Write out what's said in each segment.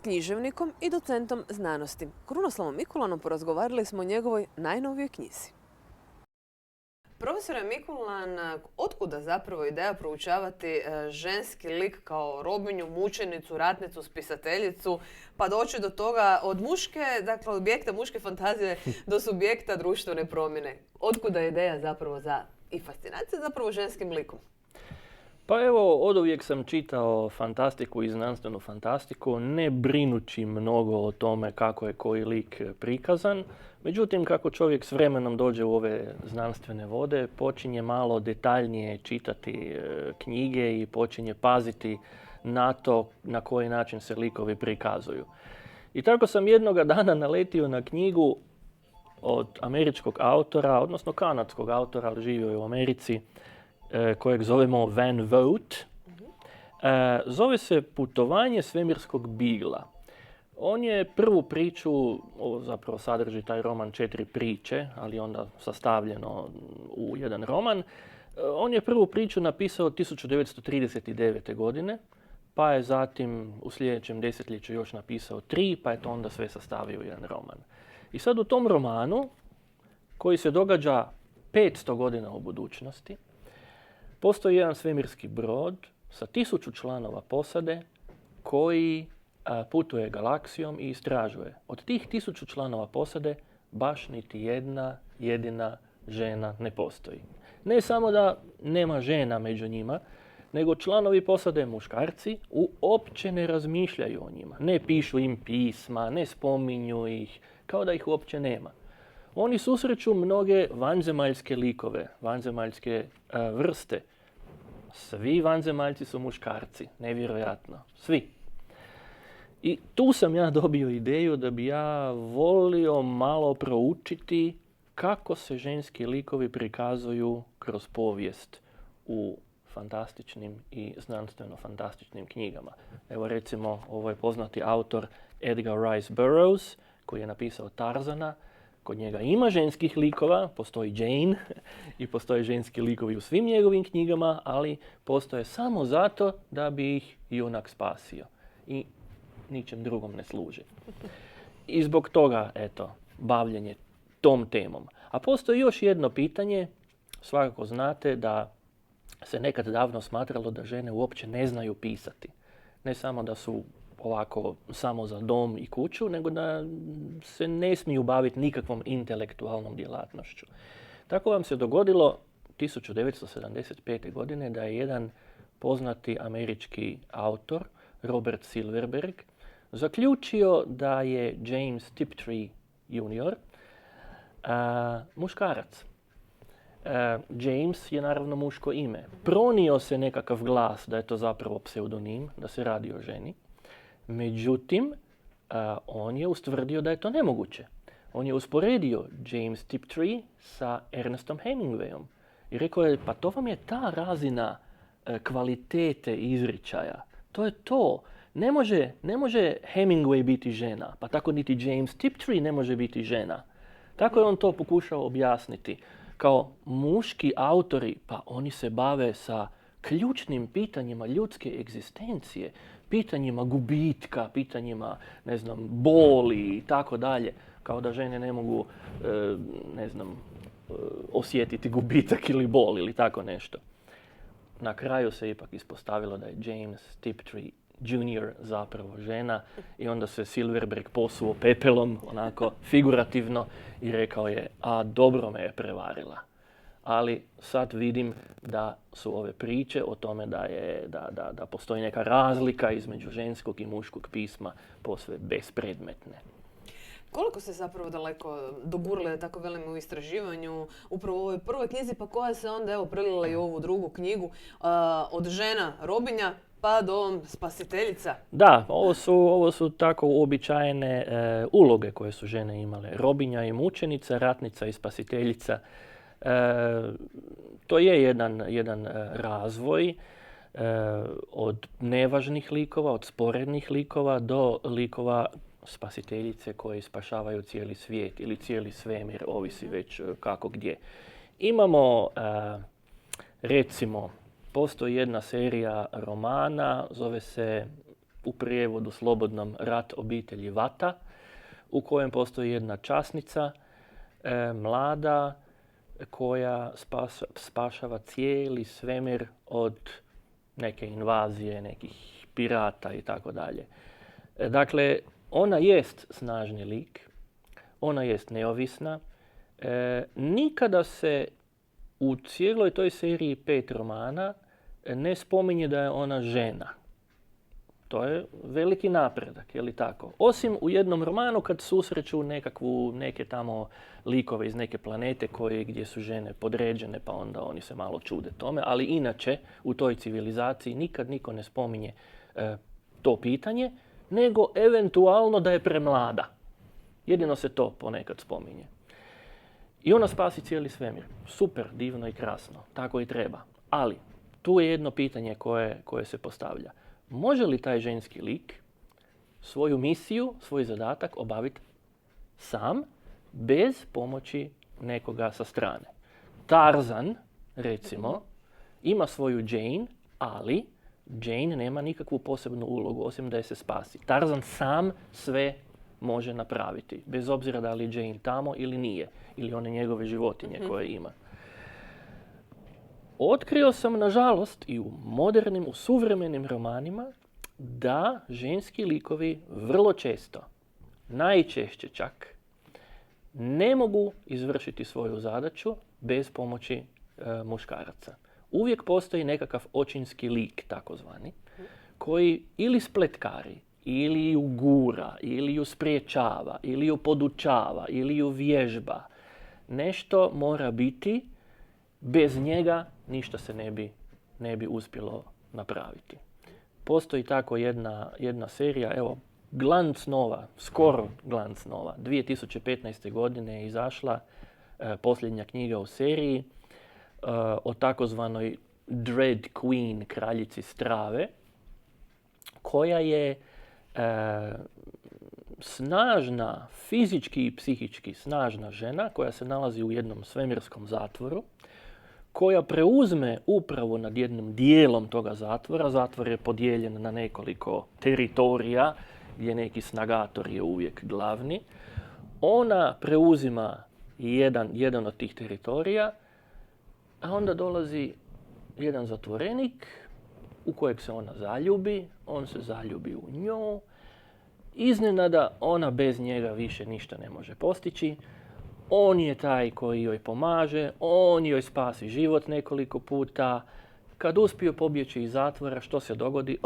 književnikom i docentom znanosti. Krunoslavom Mikulanom porazgovarali smo o njegovoj najnovijoj knjizi. Profesore Mikulan, otkuda zapravo ideja proučavati ženski lik kao robinju, mučenicu, ratnicu, spisateljicu, pa doći do toga od muške, dakle objekta muške fantazije do subjekta društvene promjene? Otkuda je ideja zapravo i fascinacija zapravo ženskim likom? Pa evo, oduvijek sam čitao fantastiku i znanstvenu fantastiku, ne brinući mnogo o tome kako je koji lik prikazan. Međutim, kako čovjek s vremenom dođe u ove znanstvene vode, počinje malo detaljnije čitati knjige i počinje paziti na to na koji način se likovi prikazuju. I tako sam jednoga dana naletio na knjigu od američkog autora, odnosno kanadskog autora, ali živio je u Americi, kojeg zovemo Van Vogt. Zove se Putovanje svemirskog bigla. On je prvu priču, zapravo sadrži taj roman 4 priče, ali onda sastavljeno u jedan roman. On je prvu priču napisao 1939. godine, pa je zatim u sljedećem desetljeću još napisao 3, pa je to onda sve sastavio u jedan roman. I sad u tom romanu, koji se događa 500 godina u budućnosti, postoji jedan svemirski brod sa 1000 članova posade koji putuje galaksijom i istražuje. Od tih 1000 članova posade baš niti jedna jedina žena ne postoji. Ne samo da nema žena među njima, nego članovi posade muškarci uopće ne razmišljaju o njima. Ne pišu im pisma, ne spominju ih, kao da ih uopće nema. Oni susreću mnoge vanzemaljske likove, vanzemaljske vrste. Svi vanzemaljci su muškarci, nevjerojatno, svi. I tu sam ja dobio ideju da bi ja volio malo proučiti kako se ženski likovi prikazuju kroz povijest u fantastičnim i znanstveno-fantastičnim knjigama. Evo recimo, ovo je poznati autor Edgar Rice Burroughs, koji je napisao Tarzana. Kod njega ima ženskih likova, postoji Jane i postoje ženski likovi u svim njegovim knjigama, ali postoje samo zato da bi ih junak spasio i ničem drugom ne služi. I zbog toga, eto, bavljenje tom temom. A postoji još jedno pitanje, svakako znate da se nekad davno smatralo da žene uopće ne znaju pisati. Ne samo da su ovako samo za dom i kuću, nego da se ne smiju baviti nikakvom intelektualnom djelatnošću. Tako vam se dogodilo 1975. godine da je jedan poznati američki autor, Robert Silverberg, zaključio da je James Tiptree Jr. Muškarac. James je naravno muško ime. Pronio se nekakav glas da je to zapravo pseudonim, da se radi o ženi. Međutim, on je ustvrdio da je to nemoguće. On je usporedio James Tiptree sa Ernestom Hemingwayom. I rekao je, pa to vam je ta razina kvalitete izričaja. To je to. Ne može Hemingway biti žena, pa tako niti James Tiptree ne može biti žena. Tako je on to pokušao objasniti. Kao muški autori, pa oni se bave sa ključnim pitanjima ljudske egzistencije, pitanjima gubitka, pitanjima, boli i tako dalje. Kao da žene ne mogu, osjetiti gubitak ili bol ili tako nešto. Na kraju se ipak ispostavilo da je James Tiptree Jr. zapravo žena i onda se Silverberg posuo pepelom, onako figurativno, i rekao je, a dobro me je prevarila. Ali sad vidim da su ove priče o tome da postoji neka razlika između ženskog i muškog pisma posve bespredmetne. Koliko ste zapravo daleko dogurali, da tako velim, u istraživanju upravo u ovoj prvoj knjizi, pa koja se onda prelila i u ovu drugu knjigu, od žena robinja pa do spasiteljica? Da, ovo su tako uobičajene uloge koje su žene imale. Robinja i mučenica, ratnica i spasiteljica. To je jedan razvoj od nevažnih likova, od sporednih likova do likova spasiteljice koji spašavaju cijeli svijet ili cijeli svemir, ovisi već kako gdje. Imamo, recimo, postoji jedna serija romana, zove se u prijevodu slobodnom Rat obitelji Vata, u kojem postoji jedna časnica, mlada, koja spašava cijeli svemir od neke invazije, nekih pirata i tako dalje. Dakle, ona jest snažni lik, ona jest neovisna. Nikada se u cijeloj toj seriji 5 romana ne spominje da je ona žena. To je veliki napredak, je li tako? Osim u jednom romanu kad susreću neke tamo likove iz neke planete gdje su žene podređene, pa onda oni se malo čude tome, ali inače u toj civilizaciji nikad niko ne spominje to pitanje, nego eventualno da je premlada. Jedino se to ponekad spominje. I ona spasi cijeli svemir. Super, divno i krasno. Tako i treba. Ali, tu je jedno pitanje koje se postavlja. Može li taj ženski lik svoju misiju, svoj zadatak obaviti sam, bez pomoći nekoga sa strane? Tarzan, recimo, ima svoju Jane, ali Jane nema nikakvu posebnu ulogu, osim da je se spasi. Tarzan sam sve može napraviti, bez obzira da li je Jane tamo ili nije, ili one njegove životinje koje ima. Otkrio sam, nažalost, i u suvremenim romanima, da ženski likovi vrlo često, najčešće čak, ne mogu izvršiti svoju zadaću bez pomoći muškaraca. Uvijek postoji nekakav očinski lik, takozvani, koji ili spletkari, ili ju gura, ili ju spriječava, ili ju podučava, ili ju vježba. Nešto mora biti, bez njega ništa se ne bi uspjelo napraviti. Postoji tako jedna serija, evo, Glanc nova, skoro Glanc nova, 2015. godine je izašla posljednja knjiga u seriji o takozvanoj Dread Queen, kraljici strave, koja je snažna, fizički i psihički snažna žena koja se nalazi u jednom svemirskom zatvoru, koja preuzme upravo nad jednim dijelom toga zatvora. Zatvor je podijeljen na nekoliko teritorija, gdje neki snagator je uvijek glavni. Ona preuzima jedan od tih teritorija, a onda dolazi jedan zatvorenik u kojeg se ona zaljubi, on se zaljubi u nju. Iznenada ona bez njega više ništa ne može postići. On je taj koji joj pomaže, on joj spasi život nekoliko puta. Kad uspiju pobjeći iz zatvora, što se dogodi?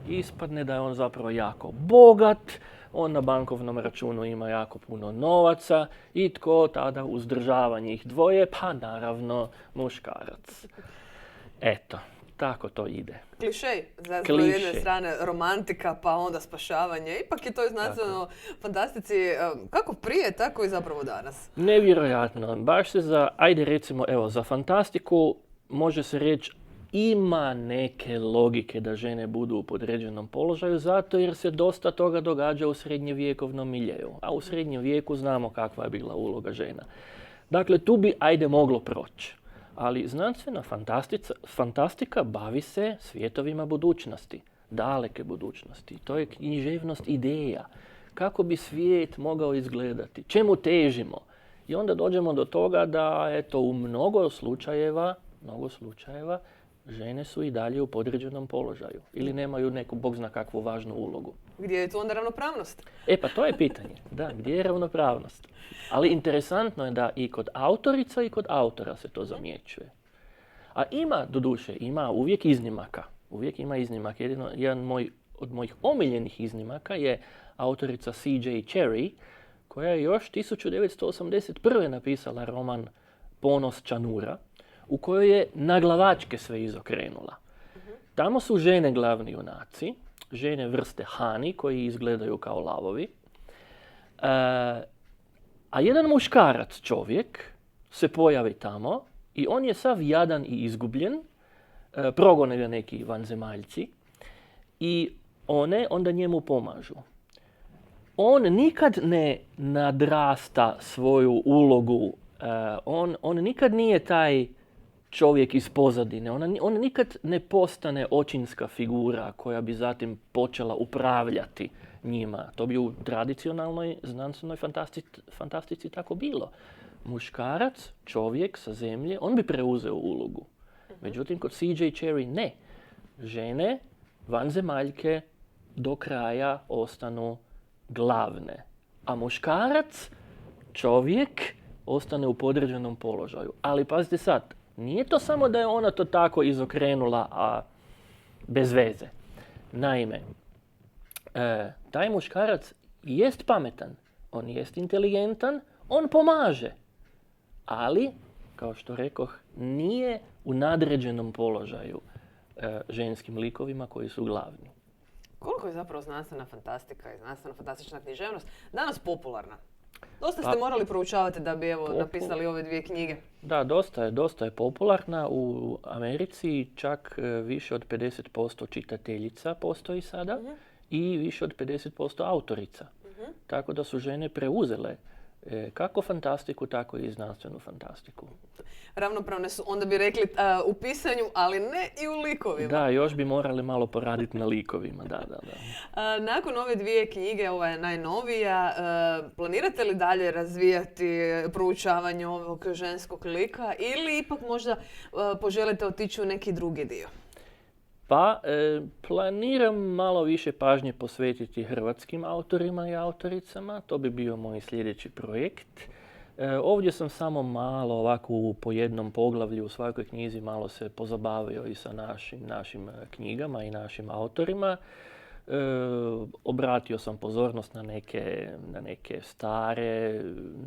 Ispadne da je on zapravo jako bogat, on na bankovnom računu ima jako puno novaca i tko tada uzdržava njih dvoje? Pa naravno muškarac. Eto, tako to ide. Klišej, znači s jedne strane romantika, pa onda spašavanje. Ipak je to znanstveno fantastici kako prije, tako i zapravo danas. Nevjerojatno. Baš se za fantastiku može se reći ima neke logike da žene budu u podređenom položaju, zato jer se dosta toga događa u srednjevjekovnom miljeu. A u srednjem vijeku znamo kakva je bila uloga žena. Dakle, tu bi moglo proći. Ali znanstvena fantastika bavi se svjetovima budućnosti, daleke budućnosti. To je književnost ideja. Kako bi svijet mogao izgledati, čemu težimo. I onda dođemo do toga da u mnogo slučajeva žene su i dalje u podređenom položaju ili nemaju neku, Bog zna kakvu važnu ulogu. Gdje je tu onda ravnopravnost? Pa to je pitanje. Da, gdje je ravnopravnost? Ali interesantno je da i kod autorica i kod autora se to zamjećuje. A ima uvijek iznimaka. Uvijek ima iznimaka. Jedan od mojih omiljenih iznimaka je autorica C.J. Cherryh, koja je još 1981. napisala roman Ponos Čanura, u kojoj je naglavačke sve izokrenula. Tamo su žene glavni junaci, žene vrste hani koji izgledaju kao lavovi, a jedan muškarac čovjek se pojavi tamo i on je sav jadan i izgubljen, progone ga neki vanzemaljci i one onda njemu pomažu. On nikad ne nadrasta svoju ulogu, on nikad nije taj čovjek iz pozadine. Ona nikad ne postane očinska figura koja bi zatim počela upravljati njima. To bi u tradicionalnoj znanstvenoj fantastici tako bilo. Muškarac, čovjek sa zemlje, on bi preuzeo ulogu. Međutim, kod CJ Cherryh ne. Žene, vanzemaljke, do kraja ostanu glavne. A muškarac, čovjek, ostane u podređenom položaju. Ali pazite sad, nije to samo da je ona to tako izokrenula, a bez veze. Naime, taj muškarac jest pametan, on jest inteligentan, on pomaže. Ali, kao što rekoh, nije u nadređenom položaju ženskim likovima koji su glavni. Koliko je zapravo znanstvena fantastika i znanstvena fantastična književnost danas popularna? Dosta ste morali proučavati da bi napisali ove 2 knjige. Da, dosta je popularna. U Americi čak više od 50% čitateljica postoji sada i više od 50% autorica. Tako da su žene preuzele kako fantastiku, tako i znanstvenu fantastiku. Ravnopravne su, onda bi rekli, u pisanju, ali ne i u likovima. Da, još bi morali malo poraditi na likovima, da. Nakon ove 2 knjige, ova je najnovija, planirate li dalje razvijati proučavanje ovog ženskog lika ili ipak možda poželite otići u neki drugi dio? Pa, planiram malo više pažnje posvetiti hrvatskim autorima i autoricama. To bi bio moj sljedeći projekt. Ovdje sam samo malo ovako po jednom poglavlju u svakoj knjizi malo se pozabavio i sa našim knjigama i našim autorima. Obratio sam pozornost na neke stare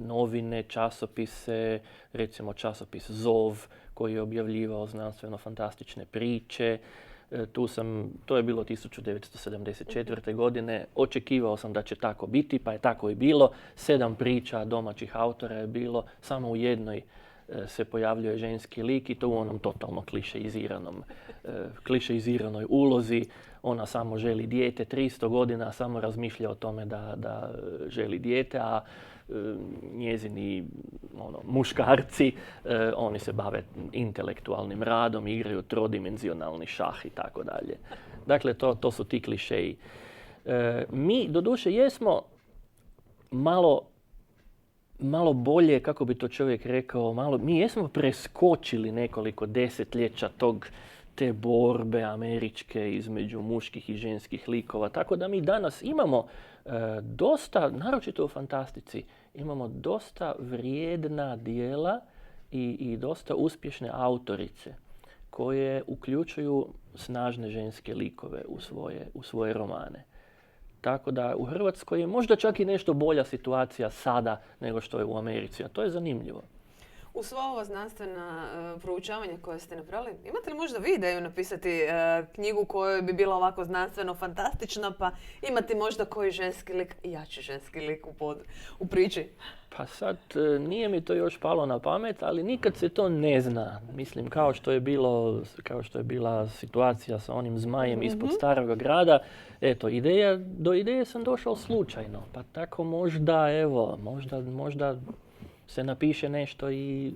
novine, časopise, recimo časopis Zov koji je objavljivao znanstveno-fantastične priče. To je bilo 1974. godine. Očekivao sam da će tako biti, pa je tako i bilo. 7 priča domaćih autora je bilo, samo u jednoj se pojavljuje ženski lik i to u onom totalno klišeiziranoj ulozi. Ona samo želi dijete, 300 godina samo razmišlja o tome da želi dijete, a njezini muškarci, oni se bave intelektualnim radom, igraju trodimenzionalni šah i tako dalje. Dakle, to su ti klišeji. Mi, doduše, jesmo malo bolje, kako bi to čovjek rekao, mi jesmo preskočili nekoliko desetljeća te borbe američke između muških i ženskih likova. Tako da mi danas imamo dosta, naročito u fantastici, imamo dosta vrijedna djela i dosta uspješne autorice koje uključuju snažne ženske likove u svoje romane. Tako da u Hrvatskoj je možda čak i nešto bolja situacija sada nego što je u Americi, a to je zanimljivo. U sva ova znanstvena proučavanja koje ste napravili, imate li možda vi ideju napisati knjigu koja bi bila ovako znanstveno fantastična, pa imati možda koji ženski lik, jači ženski lik u priči? Pa sad, nije mi to još palo na pamet, ali nikad se to ne zna. Mislim, kao što je bila situacija sa onim zmajem ispod Staroga grada, eto, do ideje sam došao slučajno, pa tako možda se napiše nešto i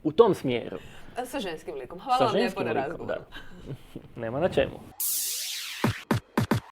u tom smjeru. Sa ženskim likom. Hvala vam lijepo na razgovoru. Nema na čemu.